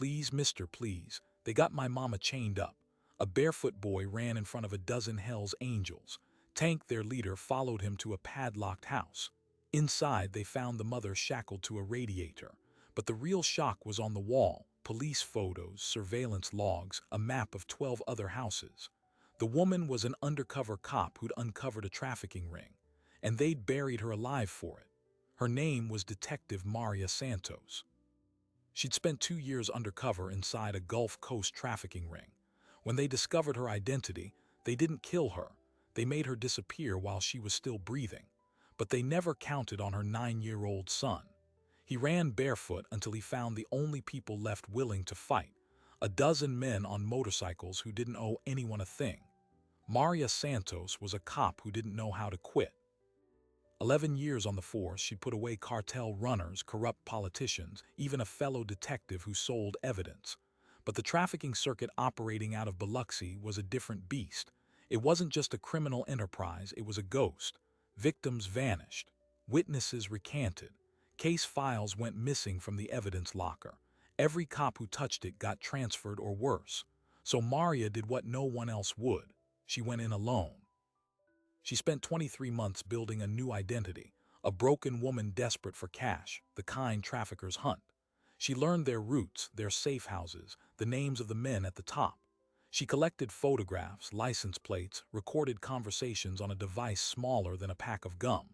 Please, mister, please. They got my mama chained up. A barefoot boy ran in front of a dozen Hell's Angels. Tank, their leader, followed him to a padlocked house. Inside, they found the mother shackled to a radiator. But the real shock was on the wall: police photos, surveillance logs, a map of 12 other houses. The woman was an undercover cop who'd uncovered a trafficking ring, and they'd buried her alive for it. Her name was Detective Maria Santos. She'd spent 2 years undercover inside a Gulf Coast trafficking ring. When they discovered her identity, they didn't kill her. They made her disappear while she was still breathing. But they never counted on her 9-year-old son. He ran barefoot until he found the only people left willing to fight: a dozen men on motorcycles who didn't owe anyone a thing. Maria Santos was a cop who didn't know how to quit. 11 years on the force, she put away cartel runners, corrupt politicians, even a fellow detective who sold evidence. But the trafficking circuit operating out of Biloxi was a different beast. It wasn't just a criminal enterprise, it was a ghost. Victims vanished. Witnesses recanted. Case files went missing from the evidence locker. Every cop who touched it got transferred or worse. So Maria did what no one else would. She went in alone. She spent 23 months building a new identity, a broken woman desperate for cash, the kind traffickers hunt. She learned their routes, their safe houses, the names of the men at the top. She collected photographs, license plates, recorded conversations on a device smaller than a pack of gum.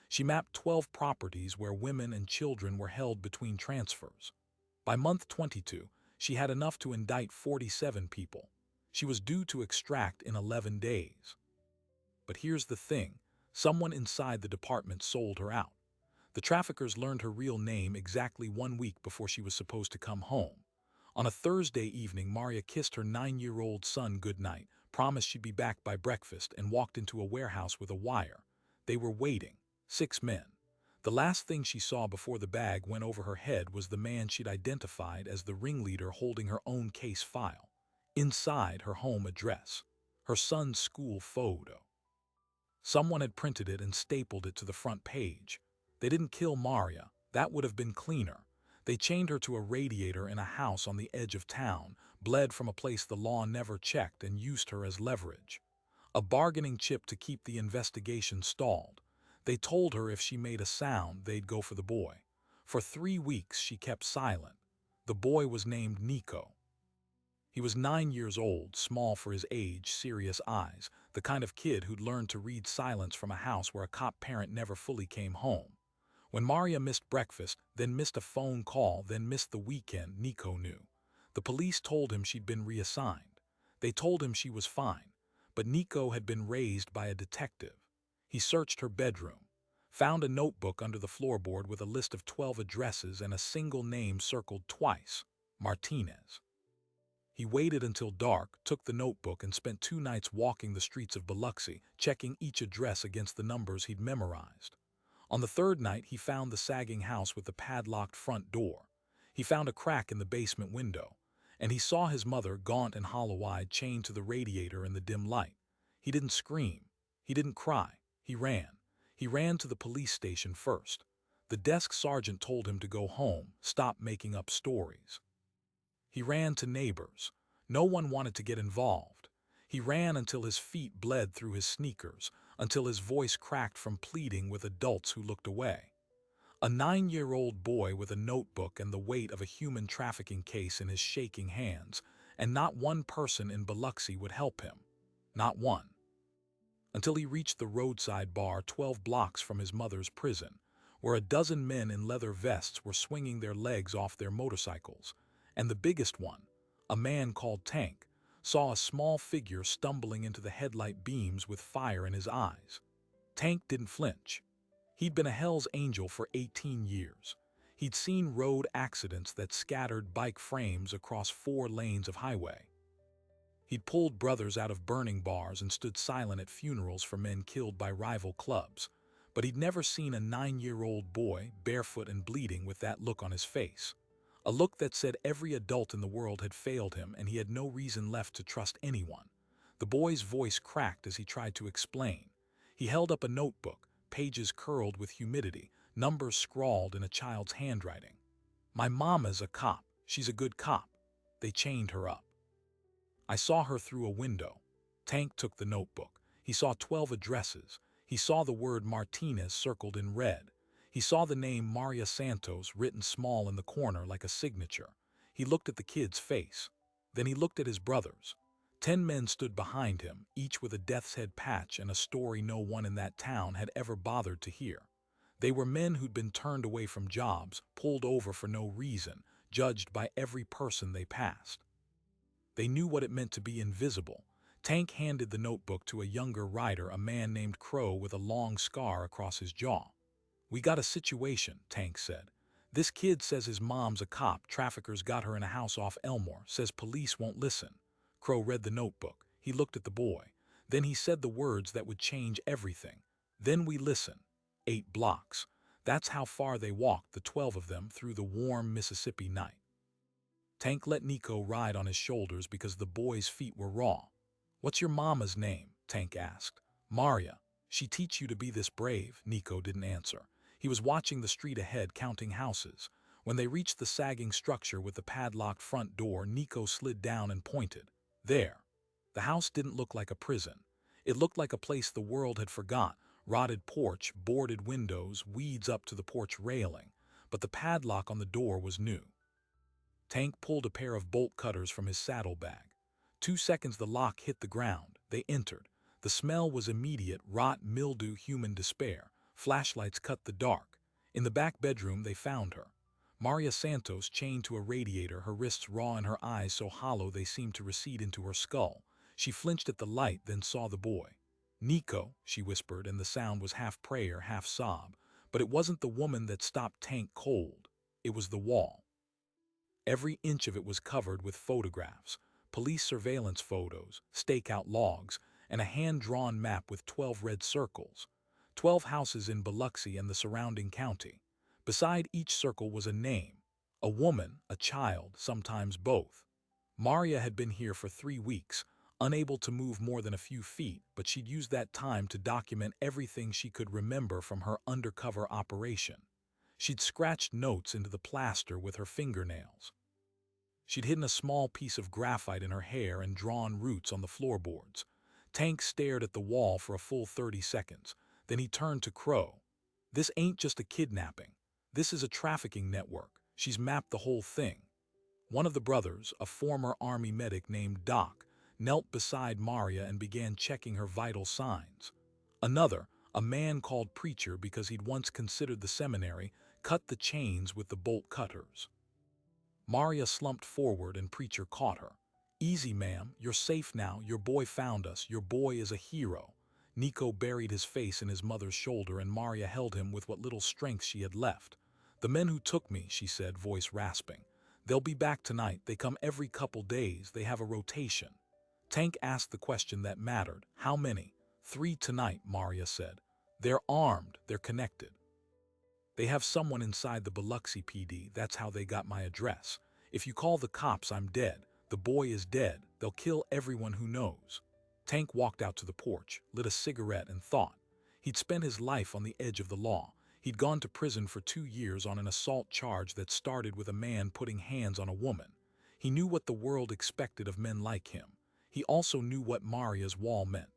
She mapped 12 properties where women and children were held between transfers. By month 22, she had enough to indict 47 people. She was due to extract in 11 days. But here's the thing: someone inside the department sold her out. The traffickers learned her real name exactly 1 week before she was supposed to come home. On a Thursday evening, Maria kissed her 9-year-old son goodnight, promised she'd be back by breakfast, and walked into a warehouse with a wire. They were waiting, 6 men. The last thing she saw before the bag went over her head was the man she'd identified as the ringleader holding her own case file. Inside, her home address, her son's school photo. Someone had printed it and stapled it to the front page. They didn't kill Maria. That would have been cleaner. They chained her to a radiator in a house on the edge of town, bled from a place the law never checked, and used her as leverage. A bargaining chip to keep the investigation stalled. They told her if she made a sound, they'd go for the boy. For 3 weeks, she kept silent. The boy was named Nico. He was 9 years old, small for his age, serious eyes, the kind of kid who'd learned to read silence from a house where a cop parent never fully came home. When Maria missed breakfast, then missed a phone call, then missed the weekend, Nico knew. The police told him she'd been reassigned. They told him she was fine. But Nico had been raised by a detective. He searched her bedroom, found a notebook under the floorboard with a list of 12 addresses and a single name circled twice: Martinez. He waited until dark, took the notebook, and spent 2 nights walking the streets of Biloxi, checking each address against the numbers he'd memorized. On the 3rd night, he found the sagging house with the padlocked front door. He found a crack in the basement window, and he saw his mother, gaunt and hollow-eyed, chained to the radiator in the dim light. He didn't scream. He didn't cry. He ran. He ran to the police station first. The desk sergeant told him to go home, stop making up stories. He ran to neighbors. No one wanted to get involved. He ran until his feet bled through his sneakers, until his voice cracked from pleading with adults who looked away. A 9-year-old boy with a notebook and the weight of a human trafficking case in his shaking hands, and not one person in Biloxi would help him. Not one. Until he reached the roadside bar 12 blocks from his mother's prison, where a dozen men in leather vests were swinging their legs off their motorcycles. And the biggest one, a man called Tank, saw a small figure stumbling into the headlight beams with fire in his eyes. Tank didn't flinch. He'd been a Hell's Angel for 18 years. He'd seen road accidents that scattered bike frames across 4 lanes of highway. He'd pulled brothers out of burning bars and stood silent at funerals for men killed by rival clubs. But he'd never seen a 9-year-old boy, barefoot and bleeding, with that look on his face. A look that said every adult in the world had failed him and he had no reason left to trust anyone. The boy's voice cracked as he tried to explain. He held up a notebook, pages curled with humidity, numbers scrawled in a child's handwriting. "My mama's a cop. She's a good cop. They chained her up. I saw her through a window. Tank took the notebook. He saw 12 addresses. He saw the word Martinez circled in red. He saw the name Maria Santos written small in the corner like a signature. He looked at the kid's face. Then he looked at his brothers. 10 men stood behind him, each with a death's head patch and a story no one in that town had ever bothered to hear. They were men who'd been turned away from jobs, pulled over for no reason, judged by every person they passed. They knew what it meant to be invisible. Tank handed the notebook to a younger rider, a man named Crow with a long scar across his jaw. "We got a situation," Tank said. "This kid says his mom's a cop. Traffickers got her in a house off Elmore. Says police won't listen." Crow read the notebook. He looked at the boy. Then he said the words that would change everything. "Then we listen." 8 blocks. That's how far they walked, the 12 of them, through the warm Mississippi night. Tank let Nico ride on his shoulders because the boy's feet were raw. "What's your mama's name?" Tank asked. "Maria. She teach you to be this brave?" Nico didn't answer. He was watching the street ahead, counting houses. When they reached the sagging structure with the padlocked front door, Nico slid down and pointed. There. The house didn't look like a prison. It looked like a place the world had forgot. Rotted porch, boarded windows, weeds up to the porch railing. But the padlock on the door was new. Tank pulled a pair of bolt cutters from his saddlebag. 2 seconds the lock hit the ground. They entered. The smell was immediate: rot, mildew, human despair. Flashlights cut the dark. In the back bedroom they found her. Maria Santos, chained to a radiator, her wrists raw and her eyes so hollow they seemed to recede into her skull. She flinched at the light, then saw the boy. "Nico," she whispered, and the sound was half prayer, half sob. But it wasn't the woman that stopped Tank cold. It was the wall. Every inch of it was covered with photographs, police surveillance photos, stakeout logs, and a hand-drawn map with 12 red circles. 12 houses in Biloxi and the surrounding county. Beside each circle was a name, a woman, a child, sometimes both. Maria had been here for 3 weeks, unable to move more than a few feet, but she'd used that time to document everything she could remember from her undercover operation. She'd scratched notes into the plaster with her fingernails. She'd hidden a small piece of graphite in her hair and drawn roots on the floorboards. Tank stared at the wall for a full 30 seconds. Then he turned to Crow. "This ain't just a kidnapping. This is a trafficking network. She's mapped the whole thing." One of the brothers, a former Army medic named Doc, knelt beside Maria and began checking her vital signs. Another, a man called Preacher because he'd once considered the seminary, cut the chains with the bolt cutters. Maria slumped forward and Preacher caught her. "Easy, ma'am. You're safe now. Your boy found us. Your boy is a hero." Nico buried his face in his mother's shoulder and Maria held him with what little strength she had left. "The men who took me," she said, voice rasping. "They'll be back tonight. They come every couple days. They have a rotation." Tank asked the question that mattered. "How many?" "3 tonight," Maria said. "They're armed. They're connected. They have someone inside the Biloxi PD. That's how they got my address. If you call the cops, I'm dead. The boy is dead. They'll kill everyone who knows." Tank walked out to the porch, lit a cigarette, and thought. He'd spent his life on the edge of the law. He'd gone to prison for 2 years on an assault charge that started with a man putting hands on a woman. He knew what the world expected of men like him. He also knew what Maria's wall meant.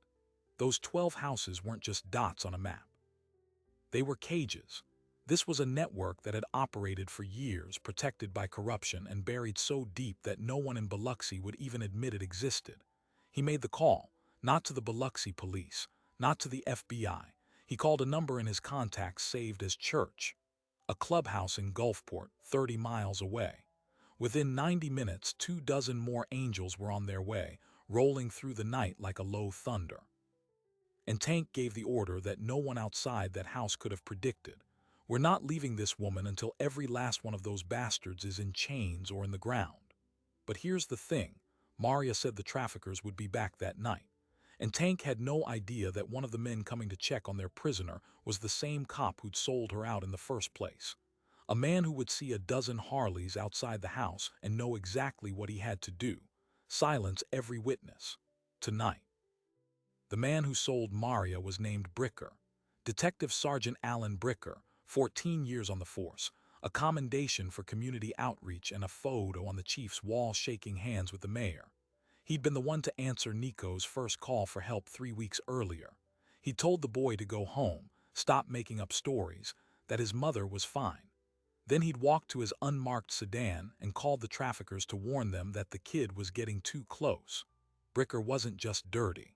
Those 12 houses weren't just dots on a map. They were cages. This was a network that had operated for years, protected by corruption and buried so deep that no one in Biloxi would even admit it existed. He made the call, not to the Biloxi police, not to the FBI. He called a number in his contacts saved as Church, a clubhouse in Gulfport, 30 miles away. Within 90 minutes, 24 more angels were on their way, rolling through the night like a low thunder. And Tank gave the order that no one outside that house could have predicted. "We're not leaving this woman until every last one of those bastards is in chains or in the ground." But here's the thing. Maria said the traffickers would be back that night. And Tank had no idea that one of the men coming to check on their prisoner was the same cop who'd sold her out in the first place. A man who would see a dozen Harleys outside the house and know exactly what he had to do. Silence every witness. Tonight. The man who sold Maria was named Bricker. Detective Sergeant Alan Bricker, 14 years on the force, a commendation for community outreach, and a photo on the chief's wall shaking hands with the mayor. He'd been the one to answer Nico's first call for help 3 weeks earlier. He told the boy to go home, stop making up stories, that his mother was fine. Then he'd walked to his unmarked sedan and called the traffickers to warn them that the kid was getting too close. Bricker wasn't just dirty.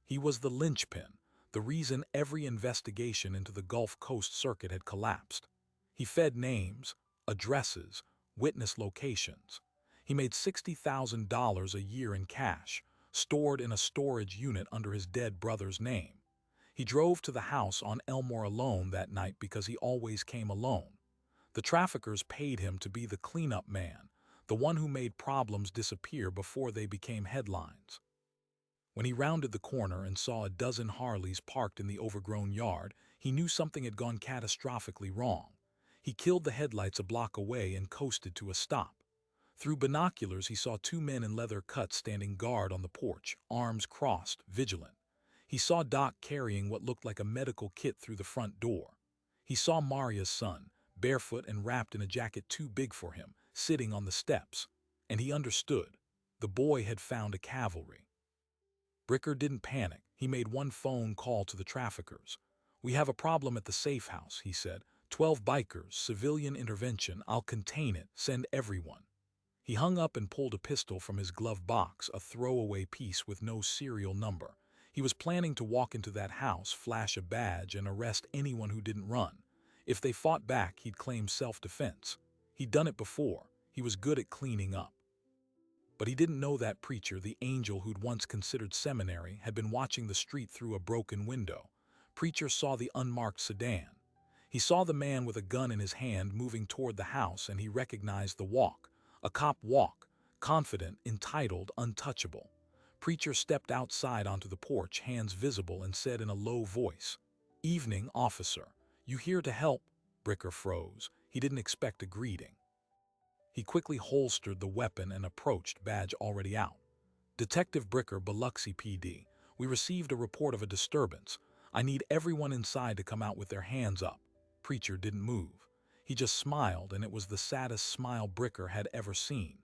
He was the linchpin, the reason every investigation into the Gulf Coast circuit had collapsed. He fed names, addresses, witness locations. He made $60,000 a year in cash, stored in a storage unit under his dead brother's name. He drove to the house on Elmore alone that night because he always came alone. The traffickers paid him to be the cleanup man, the one who made problems disappear before they became headlines. When he rounded the corner and saw a dozen Harleys parked in the overgrown yard, he knew something had gone catastrophically wrong. He killed the headlights a block away and coasted to a stop. Through binoculars, he saw two men in leather cuts standing guard on the porch, arms crossed, vigilant. He saw Doc carrying what looked like a medical kit through the front door. He saw Maria's son, barefoot and wrapped in a jacket too big for him, sitting on the steps. And he understood. The boy had found a cavalry. Bricker didn't panic. He made one phone call to the traffickers. "We have a problem at the safe house," he said. 12 bikers, civilian intervention, I'll contain it, send everyone." He hung up and pulled a pistol from his glove box, a throwaway piece with no serial number. He was planning to walk into that house, flash a badge, and arrest anyone who didn't run. If they fought back, he'd claim self-defense. He'd done it before. He was good at cleaning up. But he didn't know that preacher, the angel who'd once considered seminary, had been watching the street through a broken window. Preacher saw the unmarked sedan. He saw the man with a gun in his hand moving toward the house, and he recognized the walk. A cop walk, confident, entitled, untouchable. Preacher stepped outside onto the porch, hands visible, and said in a low voice, "Evening, officer. You here to help?" Bricker froze. He didn't expect a greeting. He quickly holstered the weapon and approached, badge already out. "Detective Bricker, Biloxi PD. We received a report of a disturbance. I need everyone inside to come out with their hands up." Preacher didn't move. He just smiled, and it was the saddest smile Bricker had ever seen.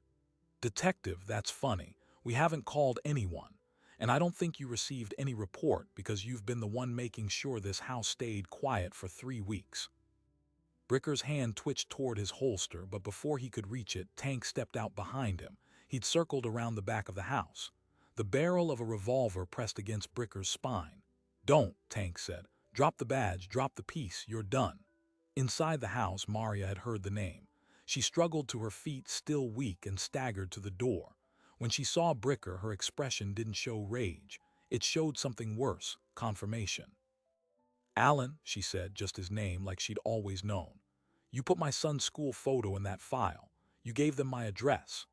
"Detective, that's funny. We haven't called anyone. And I don't think you received any report because you've been the one making sure this house stayed quiet for 3 weeks. Bricker's hand twitched toward his holster, but before he could reach it, Tank stepped out behind him. He'd circled around the back of the house. The barrel of a revolver pressed against Bricker's spine. "Don't," Tank said. "Drop the badge, drop the piece, you're done." Inside the house, Maria had heard the name. She struggled to her feet, still weak, and staggered to the door. When she saw Bricker, her expression didn't show rage. It showed something worse, confirmation. "Alan," she said, just his name, like she'd always known. "You put my son's school photo in that file. You gave them my address."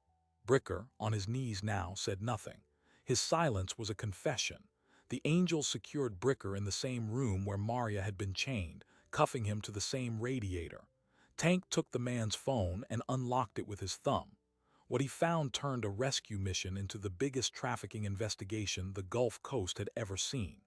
Bricker, on his knees now, said nothing. His silence was a confession. The angels secured Bricker in the same room where Maria had been chained, cuffing him to the same radiator. Tank took the man's phone and unlocked it with his thumb. What he found turned a rescue mission into the biggest trafficking investigation the Gulf Coast had ever seen.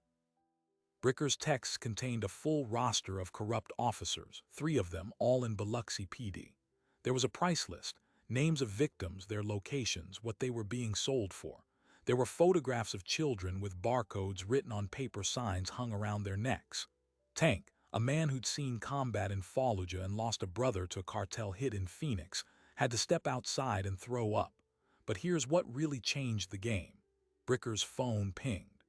Bricker's texts contained a full roster of corrupt officers, 3 of them all in Biloxi PD. There was a price list, names of victims, their locations, what they were being sold for. There were photographs of children with barcodes written on paper signs hung around their necks. Tank, a man who'd seen combat in Fallujah and lost a brother to a cartel hit in Phoenix, had to step outside and throw up. But here's what really changed the game. Bricker's phone pinged.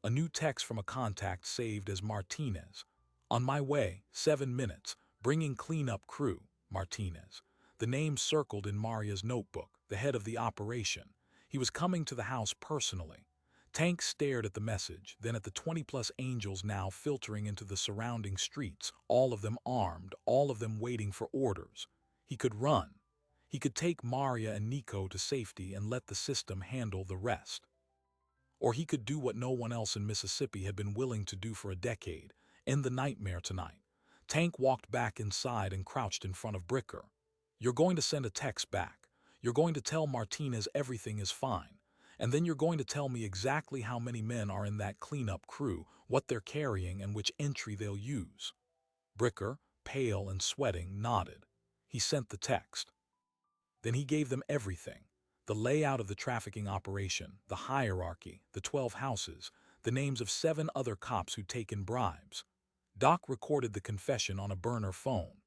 A new text from a contact saved as Martinez. "On my way, 7 minutes, bringing cleanup crew, Martinez." The name circled in Maria's notebook, the head of the operation. He was coming to the house personally. Tank stared at the message, then at the 20-plus angels now filtering into the surrounding streets, all of them armed, all of them waiting for orders. He could run. He could take Maria and Nico to safety and let the system handle the rest. Or he could do what no one else in Mississippi had been willing to do for a decade, end the nightmare tonight. Tank walked back inside and crouched in front of Bricker. "You're going to send a text back. You're going to tell Martinez everything is fine. And then you're going to tell me exactly how many men are in that cleanup crew, what they're carrying, and which entry they'll use." Bricker, pale and sweating, nodded. He sent the text. Then he gave them everything: the layout of the trafficking operation, the hierarchy, the 12 houses, the names of 7 other cops who'd taken bribes. Doc recorded the confession on a burner phone.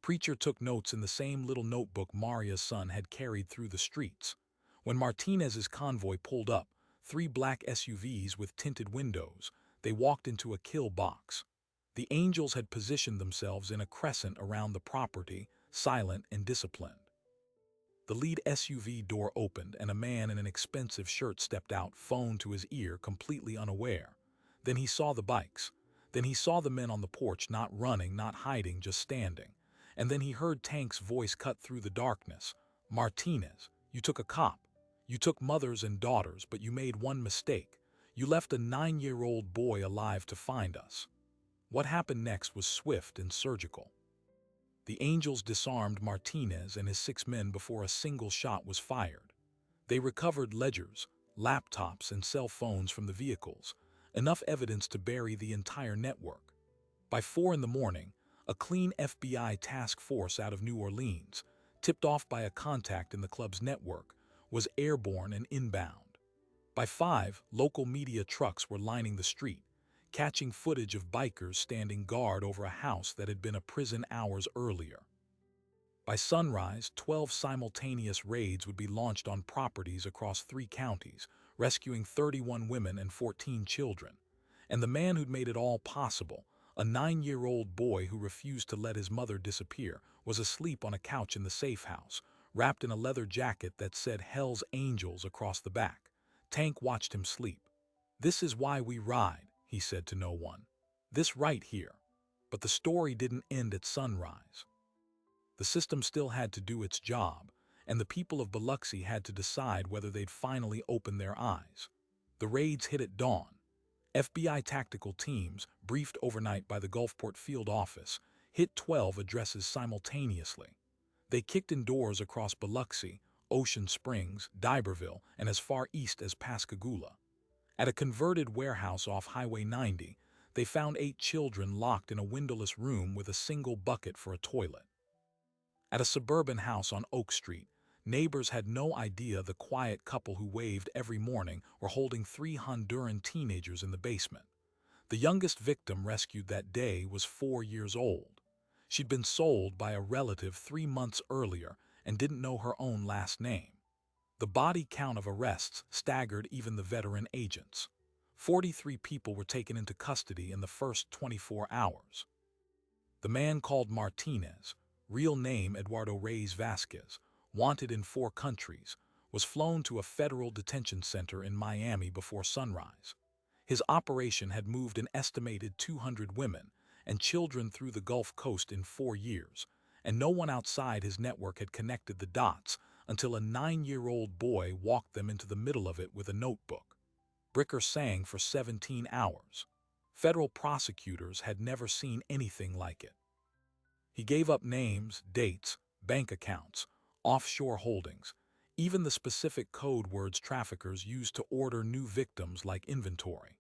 Preacher took notes in the same little notebook Maria's son had carried through the streets. When Martinez's convoy pulled up, 3 black SUVs with tinted windows, they walked into a kill box. The Angels had positioned themselves in a crescent around the property, silent and disciplined. The lead SUV door opened and a man in an expensive shirt stepped out, phone to his ear, completely unaware. Then he saw the bikes. Then he saw the men on the porch, not running, not hiding, just standing. And then he heard Tank's voice cut through the darkness. "Martinez, you took a cop. You took mothers and daughters, but you made one mistake. You left a 9-year-old boy alive to find us." What happened next was swift and surgical. The Angels disarmed Martinez and his 6 men before a single shot was fired. They recovered ledgers, laptops, and cell phones from the vehicles, enough evidence to bury the entire network. By 4 in the morning, a clean FBI task force out of New Orleans, tipped off by a contact in the club's network, was airborne and inbound. By 5, local media trucks were lining the street, catching footage of bikers standing guard over a house that had been a prison hours earlier. By sunrise, 12 simultaneous raids would be launched on properties across 3 counties, rescuing 31 women and 14 children. And the man who'd made it all possible, a 9-year-old boy who refused to let his mother disappear, was asleep on a couch in the safe house, wrapped in a leather jacket that said Hell's Angels across the back. Tank watched him sleep. "This is why we ride," he said to no one. "This right here." But the story didn't end at sunrise. The system still had to do its job, and the people of Biloxi had to decide whether they'd finally open their eyes. The raids hit at dawn. FBI tactical teams, briefed overnight by the Gulfport field office, hit 12 addresses simultaneously. They kicked in doors across Biloxi, Ocean Springs, D'Iberville, and as far east as Pascagoula. At a converted warehouse off Highway 90, they found 8 children locked in a windowless room with a single bucket for a toilet. At a suburban house on Oak Street, neighbors had no idea the quiet couple who waved every morning were holding 3 Honduran teenagers in the basement. The youngest victim rescued that day was 4 years old. She'd been sold by a relative 3 months earlier and didn't know her own last name. The body count of arrests staggered even the veteran agents. 43 people were taken into custody in the first 24 hours. The man called Martinez, real name Eduardo Reyes Vasquez, wanted in 4 countries, was flown to a federal detention center in Miami before sunrise. His operation had moved an estimated 200 women and children through the Gulf Coast in 4 years, and no one outside his network had connected the dots until a 9-year-old boy walked them into the middle of it with a notebook. Bricker sang for 17 hours. Federal prosecutors had never seen anything like it. He gave up names, dates, bank accounts, offshore holdings, even the specific code words traffickers used to order new victims like inventory.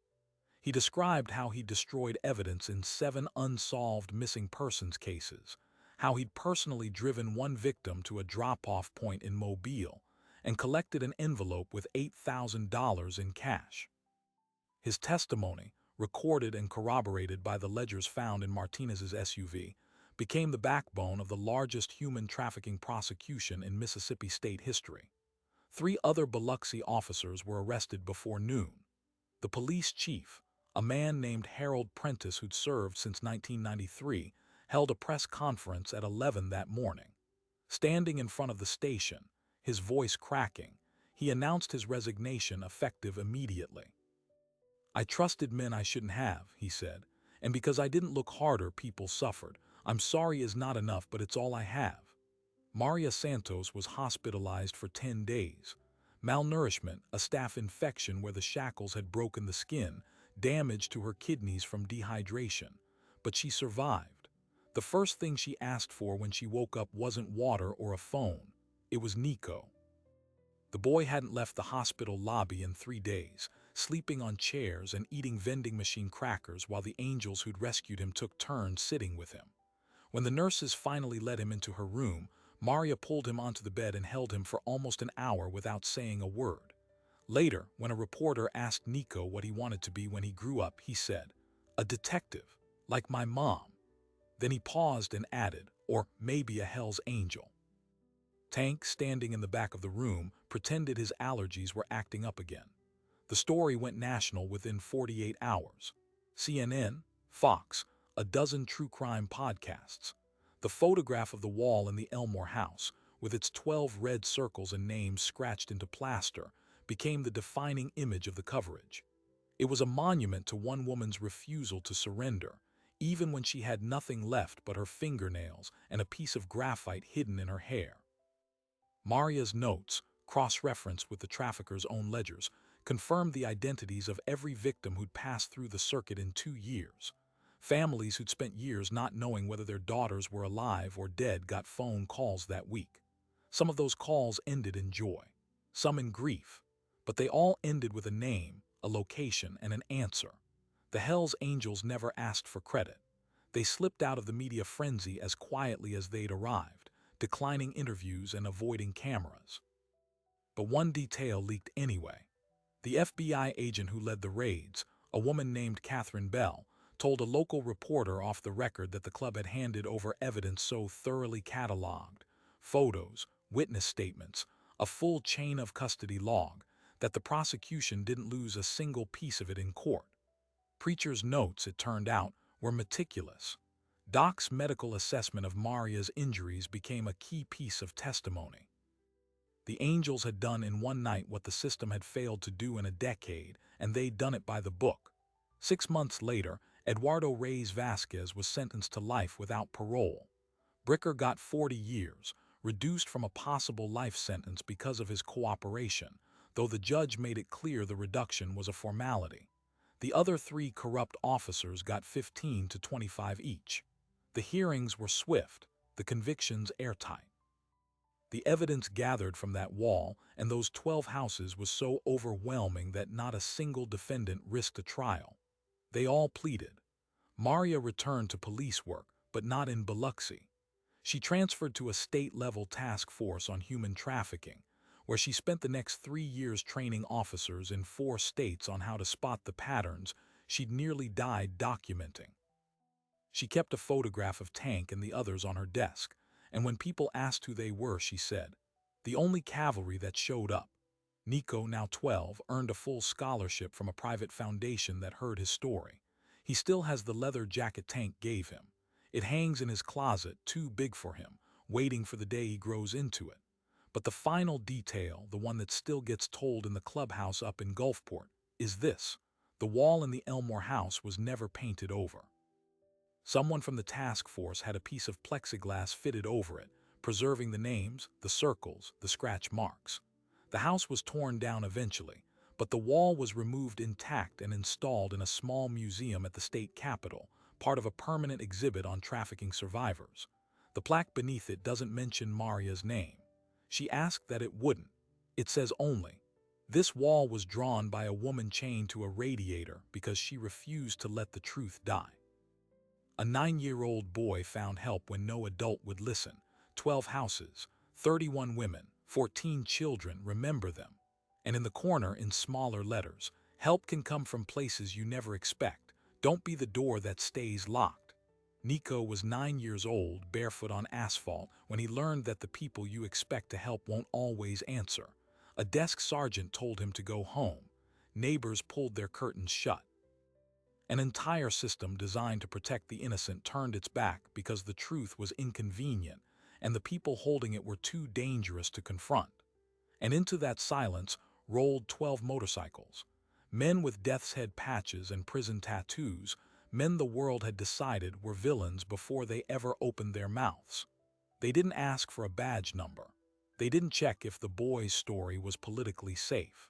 He described how he destroyed evidence in 7 unsolved missing persons cases, how he'd personally driven one victim to a drop-off point in Mobile and collected an envelope with $8,000 in cash. His testimony, recorded and corroborated by the ledgers found in Martinez's SUV, became the backbone of the largest human trafficking prosecution in Mississippi state history. 3 other Biloxi officers were arrested before noon. The police chief, a man named Harold Prentice who'd served since 1993, held a press conference at 11 that morning. Standing in front of the station, his voice cracking, he announced his resignation effective immediately. "I trusted men I shouldn't have," he said, "and because I didn't look harder, people suffered. I'm sorry is not enough, but it's all I have." Maria Santos was hospitalized for 10 days. Malnourishment, a staph infection where the shackles had broken the skin, damage to her kidneys from dehydration. But she survived. The first thing she asked for when she woke up wasn't water or a phone. It was Nico. The boy hadn't left the hospital lobby in 3 days, sleeping on chairs and eating vending machine crackers while the angels who'd rescued him took turns sitting with him. When the nurses finally let him into her room, Maria pulled him onto the bed and held him for almost an hour without saying a word. Later, when a reporter asked Nico what he wanted to be when he grew up, he said, "A detective, like my mom." Then he paused and added, "Or maybe a Hell's Angel." Tank, standing in the back of the room, pretended his allergies were acting up again. The story went national within 48 hours. CNN, Fox, a dozen true crime podcasts. The photograph of the wall in the Elmore house, with its 12 red circles and names scratched into plaster, became the defining image of the coverage. It was a monument to one woman's refusal to surrender, even when she had nothing left but her fingernails and a piece of graphite hidden in her hair. Maria's notes, cross-referenced with the trafficker's own ledgers, confirmed the identities of every victim who'd passed through the circuit in 2 years. Families who'd spent years not knowing whether their daughters were alive or dead got phone calls that week. Some of those calls ended in joy, some in grief, but they all ended with a name, a location, and an answer. The Hells Angels never asked for credit. They slipped out of the media frenzy as quietly as they'd arrived, declining interviews and avoiding cameras. But one detail leaked anyway. The FBI agent who led the raids, a woman named Catherine Bell, told a local reporter off the record that the club had handed over evidence so thoroughly cataloged, photos, witness statements, a full chain of custody log, that the prosecution didn't lose a single piece of it in court. Preacher's notes, it turned out, were meticulous. Doc's medical assessment of Maria's injuries became a key piece of testimony. The Angels had done in one night what the system had failed to do in a decade, and they'd done it by the book. 6 months later, Eduardo Reyes Vasquez was sentenced to life without parole. Bricker got 40 years, reduced from a possible life sentence because of his cooperation, though the judge made it clear the reduction was a formality. The other 3 corrupt officers got 15 to 25 each. The hearings were swift, the convictions airtight. The evidence gathered from that wall and those 12 houses was so overwhelming that not a single defendant risked a trial. They all pleaded. Maria returned to police work, but not in Biloxi. She transferred to a state-level task force on human trafficking, where she spent the next 3 years training officers in 4 states on how to spot the patterns she'd nearly died documenting. She kept a photograph of Tank and the others on her desk, and when people asked who they were, she said, "The only cavalry that showed up." Nico, now 12, earned a full scholarship from a private foundation that heard his story. He still has the leather jacket Tank gave him. It hangs in his closet, too big for him, waiting for the day he grows into it. But the final detail, the one that still gets told in the clubhouse up in Gulfport, is this: the wall in the Elmore house was never painted over. Someone from the task force had a piece of plexiglass fitted over it, preserving the names, the circles, the scratch marks. The house was torn down eventually, but the wall was removed intact and installed in a small museum at the state capitol, part of a permanent exhibit on trafficking survivors. The plaque beneath it doesn't mention Maria's name. She asked that it wouldn't. It says only, "This wall was drawn by a woman chained to a radiator because she refused to let the truth die." A 9-year-old boy found help when no adult would listen. 12 houses, 31 women, 14 children, remember them. And in the corner, in smaller letters, "Help can come from places you never expect. Don't be the door that stays locked." Nico was 9 years old, barefoot on asphalt, when he learned that the people you expect to help won't always answer. A desk sergeant told him to go home. Neighbors pulled their curtains shut. An entire system designed to protect the innocent turned its back because the truth was inconvenient and the people holding it were too dangerous to confront. And into that silence rolled 12 motorcycles. Men with death's head patches and prison tattoos, men the world had decided were villains before they ever opened their mouths. They didn't ask for a badge number. They didn't check if the boy's story was politically safe.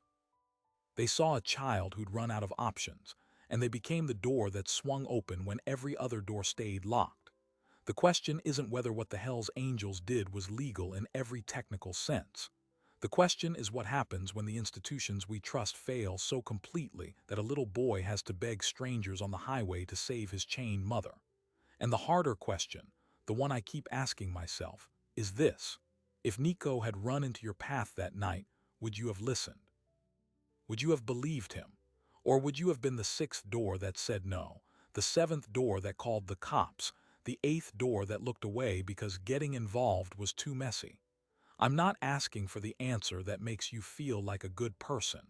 They saw a child who'd run out of options, and they became the door that swung open when every other door stayed locked. The question isn't whether what the Hells Angels did was legal in every technical sense. The question is what happens when the institutions we trust fail so completely that a little boy has to beg strangers on the highway to save his chained mother. And the harder question, the one I keep asking myself, is this. If Nico had run into your path that night, would you have listened? Would you have believed him? Or would you have been the sixth door that said no, the seventh door that called the cops, the eighth door that looked away because getting involved was too messy? I'm not asking for the answer that makes you feel like a good person.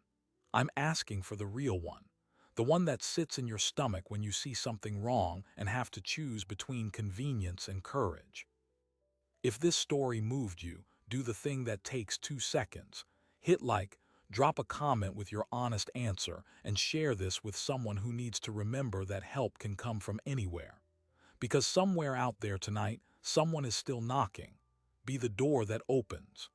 I'm asking for the real one. The one that sits in your stomach when you see something wrong and have to choose between convenience and courage. If this story moved you, do the thing that takes 2 seconds. Hit like, drop a comment with your honest answer, and share this with someone who needs to remember that help can come from anywhere. Because somewhere out there tonight, someone is still knocking. Be the door that opens.